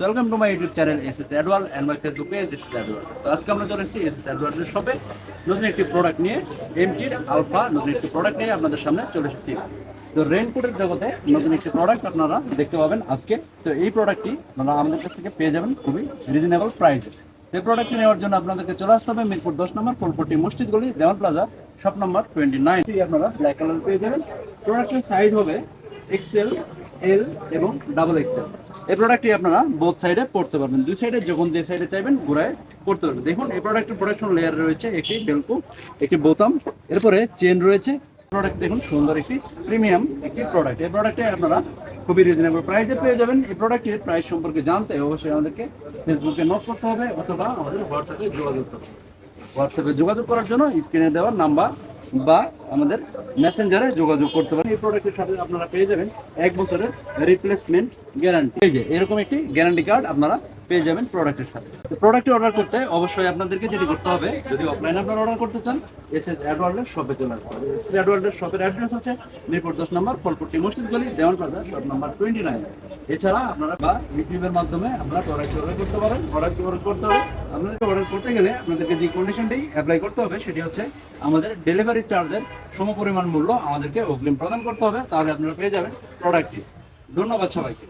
Welcome to my YouTube channel SS অ্যাডওয়াল and my Facebook page SS অ্যাডওয়াল। তো আজকে আমরা চলে এসেছি এসএস অ্যাডওয়ালের শপে নতুন একটি প্রোডাক্ট নিয়ে, এমটির আলফা নতুন একটি প্রোডাক্ট নিয়ে আপনাদের সামনে চলে এসেছি। তো রেইনকোটের জগতে নতুন একটি প্রোডাক্ট আপনারা দেখতে পাবেন আজকে। তো এই প্রোডাক্টটি আপনারা আমাদের কাছ থেকে পেয়ে যাবেন খুবই রিজনেবল প্রাইসে। এই প্রোডাক্টটি নেওয়ার জন্য আপনাদেরকে চলে আসতে হবে মিরপুর 10 নম্বর ফুলপট্টি মসজিদ গলি দেওয়ান প্লাজা শপ নম্বর 29। আপনারা ব্ল্যাক কালার পেয়ে যাবেন। প্রোডাক্টের সাইজ হবে এক্সেল, এল এবং ডাবল এক্সেল। এই প্রোডাক্টটি আপনারা বোথ সাইডে পড়তে পারবেন, দুই সাইডে যখন যে সাইডে চাইবেন ঘুরায় পড়তে পারবেন। দেখুন এই প্রোডাক্টের প্রোডাকশন লেয়ার রয়েছে একটি বেলকো, একটি বোতাম, এরপরে চেন রয়েছে। প্রোডাক্ট দেখুন সুন্দর একটি প্রিমিয়াম একটি প্রোডাক্ট। এই প্রোডাক্টে আপনারা খুবই রিজনেবল প্রাইসে পেয়ে যাবেন। এই প্রোডাক্টের প্রাইস সম্পর্কে জানতে অবশ্যই আমাদেরকে ফেসবুকে নোট করতে হবে অথবা আমাদের হোয়াটসঅ্যাপে যোগাযোগ করতে হবে। হোয়াটসঅ্যাপে যোগাযোগ করার জন্য স্ক্রিনে দেওয়ার নাম্বার বা আমাদের মেসেঞ্জারে যোগাযোগ করতে পারেন। এই প্রোডাক্টের সাথে আপনারা পেয়ে যাবেন 1 বছরের রিপ্লেসমেন্ট গ্যারান্টি। এই যে এরকম একটি গ্যারান্টি কার্ড আপনারা পেয়ে যাবেন প্রোডাক্টের সাথে। তো প্রোডাক্টটি অর্ডার করতে অবশ্যই আপনাদেরকে যেটি করতে হবে, যদি অফলাইনে আপনারা অর্ডার করতে চান এসএস অ্যাডওয়ার্ল্ডের শপে চলে আসতে হবে। এসএস অ্যাডওয়ার্ল্ডের শপের অ্যাড্রেস আছে মিরপুর 10 নম্বর ফুলপট্টি মসজিদ গলি দেওয়ান প্লাজা শপ নম্বর 29। এছাড়া আপনারা বা ইউটিউবের মাধ্যমে আপনারা প্রোডাক্ট অর্ডার করতে পারেন। প্রোডাক্ট অর্ডার করতে হবে, আপনাদেরকে অর্ডার করতে গেলে আপনাদেরকে যে কন্ডিশনটি অ্যাপ্লাই করতে হবে সেটি হচ্ছে আমাদের ডেলিভারি চার্জের সমপরিমাণ মূল্য আমাদেরকে অগ্রিম প্রদান করতে হবে, তাহলে আপনারা পেয়ে যাবেন প্রোডাক্টটি। ধন্যবাদ সবাইকে।